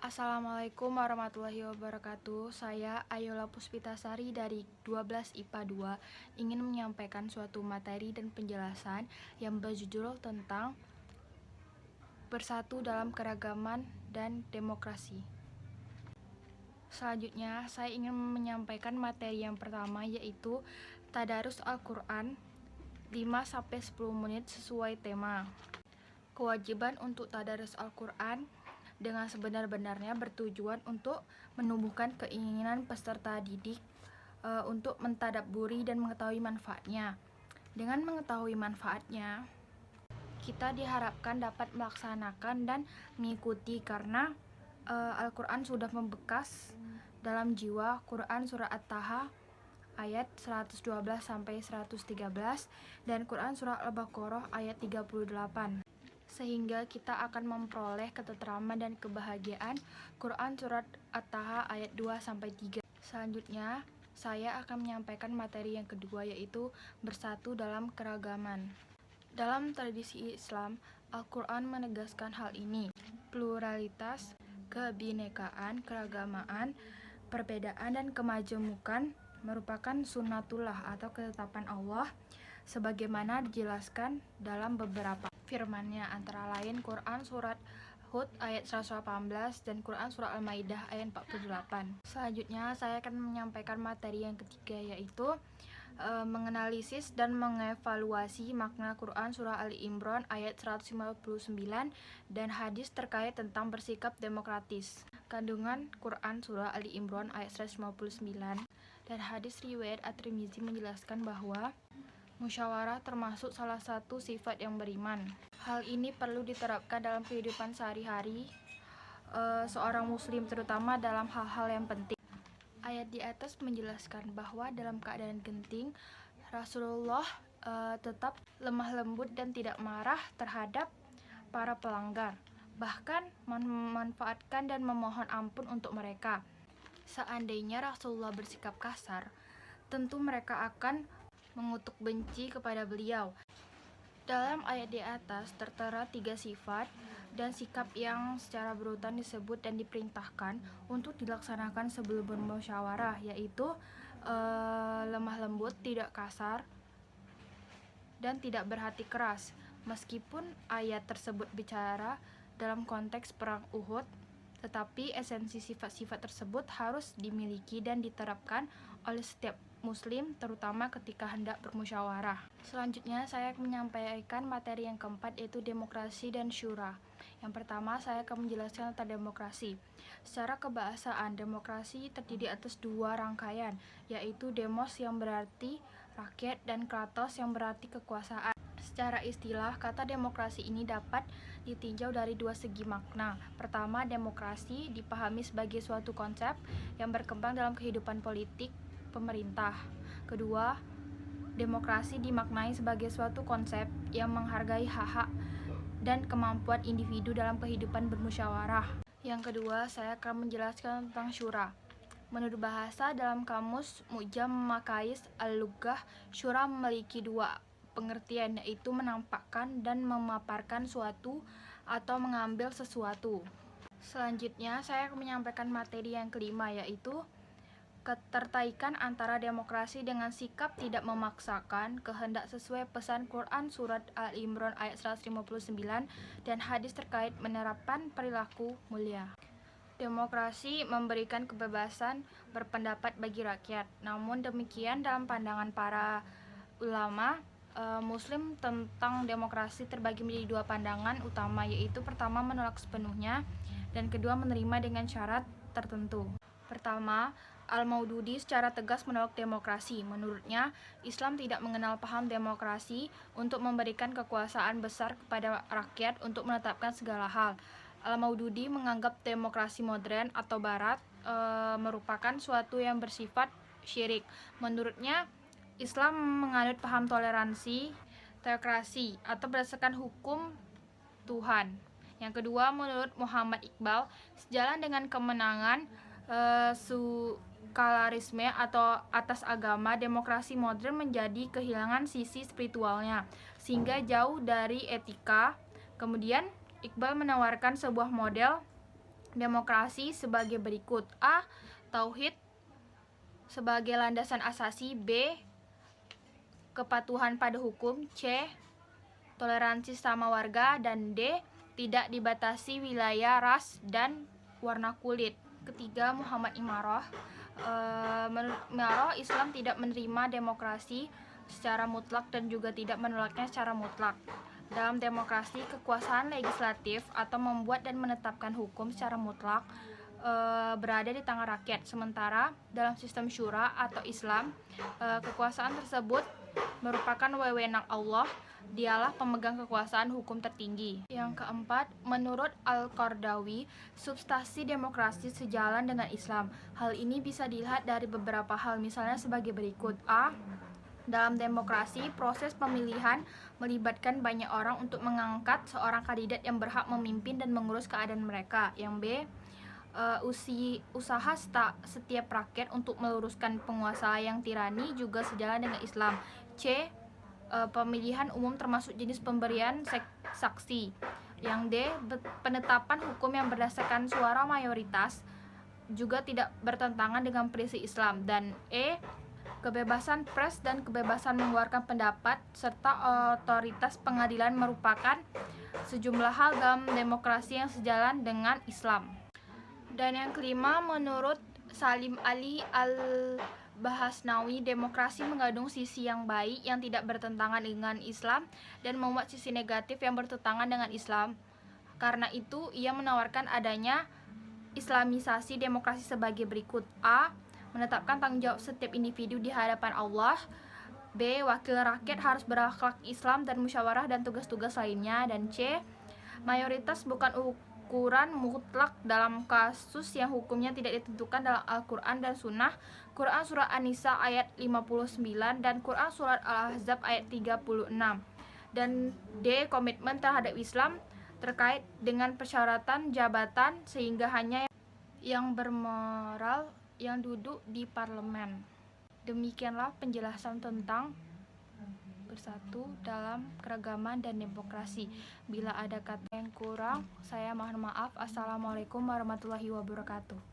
Assalamualaikum warahmatullahi wabarakatuh. Saya Ayola Puspitasari dari 12 IPA 2 ingin menyampaikan suatu materi dan penjelasan yang berjudul tentang bersatu dalam keragaman dan demokrasi. Selanjutnya, saya ingin menyampaikan materi yang pertama, yaitu Tadarus Al-Quran 5-10 menit sesuai tema. Kewajiban untuk tadarus Al-Quran dengan sebenar-benarnya bertujuan untuk menumbuhkan keinginan peserta didik untuk mentadabburi dan mengetahui manfaatnya. Dengan mengetahui manfaatnya, kita diharapkan dapat melaksanakan dan mengikuti karena Al-Quran sudah membekas dalam jiwa. Quran Surah At-Taha ayat 112-113 dan Quran Surah Al-Baqarah ayat 38. Sehingga kita akan memperoleh ketenteraman dan kebahagiaan. Quran Surat At-Taha ayat 2-3. Selanjutnya, saya akan menyampaikan materi yang kedua, yaitu bersatu dalam keragaman. Dalam tradisi Islam, Al-Quran menegaskan hal ini. Pluralitas, kebinekaan, keragamaan, perbedaan, dan kemajemukan merupakan sunnatullah atau ketetapan Allah sebagaimana dijelaskan dalam beberapa firman-Nya, antara lain Quran Surat Hud ayat 118 dan Quran Surah Al-Maidah ayat 48. Selanjutnya saya akan menyampaikan materi yang ketiga, yaitu menganalisis dan mengevaluasi makna Quran Surah Ali Imran ayat 159 dan hadis terkait tentang bersikap demokratis. Kandungan Quran Surah Ali Imran ayat 159 dan hadis riwayat At-Tirmizi menjelaskan bahwa musyawarah termasuk salah satu sifat yang beriman. Hal ini perlu diterapkan dalam kehidupan sehari-hari seorang muslim, terutama dalam hal-hal yang penting. Ayat di atas menjelaskan bahwa dalam keadaan genting, Rasulullah tetap lemah lembut dan tidak marah terhadap para pelanggar, bahkan memanfaatkan dan memohon ampun untuk mereka. Seandainya Rasulullah bersikap kasar, tentu mereka akan mengutuk benci kepada beliau. Dalam ayat di atas tertera 3 sifat dan sikap yang secara berurutan disebut dan diperintahkan untuk dilaksanakan sebelum bermusyawarah, yaitu lemah lembut, tidak kasar, dan tidak berhati keras. Meskipun ayat tersebut bicara dalam konteks perang Uhud, tetapi esensi sifat-sifat tersebut harus dimiliki dan diterapkan oleh setiap muslim, terutama ketika hendak bermusyawarah. Selanjutnya saya akan menyampaikan materi yang keempat, yaitu demokrasi dan syura. Yang pertama, saya akan menjelaskan tentang demokrasi. Secara kebahasaan, demokrasi terdiri atas 2 rangkaian, yaitu demos yang berarti rakyat dan kratos yang berarti kekuasaan. Secara istilah, kata demokrasi ini dapat ditinjau dari 2 segi makna. Pertama, demokrasi dipahami sebagai suatu konsep yang berkembang dalam kehidupan politik pemerintah. Kedua, demokrasi dimaknai sebagai suatu konsep yang menghargai hak-hak dan kemampuan individu dalam kehidupan bermusyawarah. Yang kedua, saya akan menjelaskan tentang syura. Menurut bahasa dalam kamus Mu'jam Maqayis Al-Lughah, syura memiliki 2 pengertian, yaitu menampakkan dan memaparkan suatu atau mengambil sesuatu. Selanjutnya, saya akan menyampaikan materi yang kelima, yaitu keterkaitan antara demokrasi dengan sikap tidak memaksakan kehendak sesuai pesan Quran Surat Al-Imran ayat 159 dan hadis terkait menerapkan perilaku mulia. Demokrasi memberikan kebebasan berpendapat bagi rakyat. Namun demikian, dalam pandangan para ulama Muslim tentang demokrasi terbagi menjadi 2 pandangan utama, yaitu pertama menolak sepenuhnya dan kedua menerima dengan syarat tertentu. Pertama, Al-Maududi secara tegas menolak demokrasi. Menurutnya, Islam tidak mengenal paham demokrasi untuk memberikan kekuasaan besar kepada rakyat untuk menetapkan segala hal. Al-Maududi menganggap demokrasi modern atau barat merupakan suatu yang bersifat syirik. Menurutnya, Islam menganut paham toleransi, teokrasi, atau berdasarkan hukum Tuhan. Yang kedua, menurut Muhammad Iqbal, sejalan dengan kemenangan sekularisme atau atas agama, demokrasi modern menjadi kehilangan sisi spiritualnya, sehingga jauh dari etika. Kemudian, Iqbal menawarkan sebuah model demokrasi sebagai berikut: A. Tauhid sebagai landasan asasi. B. Kepatuhan pada hukum. C. Toleransi sama warga. Dan D. Tidak dibatasi wilayah, ras, dan warna kulit. Ketiga, Muhammad Imaroh. Menurut Imaroh, Islam tidak menerima demokrasi secara mutlak dan juga tidak menolaknya secara mutlak. Dalam demokrasi, kekuasaan legislatif atau membuat dan menetapkan hukum secara mutlak berada di tangan rakyat. Sementara dalam sistem syura atau Islam, kekuasaan tersebut merupakan wewenang Allah. Dialah pemegang kekuasaan hukum tertinggi. Yang keempat, menurut Al-Qardawi, substansi demokrasi sejalan dengan Islam. Hal ini bisa dilihat dari beberapa hal, misalnya sebagai berikut. A. Dalam demokrasi, proses pemilihan melibatkan banyak orang untuk mengangkat seorang kandidat yang berhak memimpin dan mengurus keadaan mereka. Yang B. Usaha setiap rakyat untuk meluruskan penguasa yang tirani juga sejalan dengan Islam. C. Pemilihan umum termasuk jenis pemberian saksi. Yang D. Penetapan hukum yang berdasarkan suara mayoritas juga tidak bertentangan dengan prinsip Islam. Dan E. Kebebasan pers dan kebebasan mengeluarkan pendapat serta otoritas pengadilan merupakan sejumlah hal dalam demokrasi yang sejalan dengan Islam. Dan yang kelima, menurut Salim Ali Al-Bahasnawi, demokrasi mengandung sisi yang baik yang tidak bertentangan dengan Islam dan memuat sisi negatif yang bertentangan dengan Islam. Karena itu, ia menawarkan adanya Islamisasi demokrasi sebagai berikut. A. Menetapkan tanggung jawab setiap individu di hadapan Allah. B. Wakil rakyat harus berakhlak Islam dan musyawarah dan tugas-tugas lainnya. Dan C. Mayoritas bukan ukuran mutlak dalam kasus yang hukumnya tidak ditentukan dalam Al-Quran dan Sunnah. Quran Surat An-Nisa ayat 59 dan Quran Surat Al-Ahzab ayat 36. Dan D. Komitmen terhadap Islam terkait dengan persyaratan jabatan sehingga hanya yang bermoral yang duduk di parlemen. Demikianlah penjelasan tentang bersatu dalam keragaman dan demokrasi. Bila ada kata yang kurang, saya mohon maaf. Assalamualaikum warahmatullahi wabarakatuh.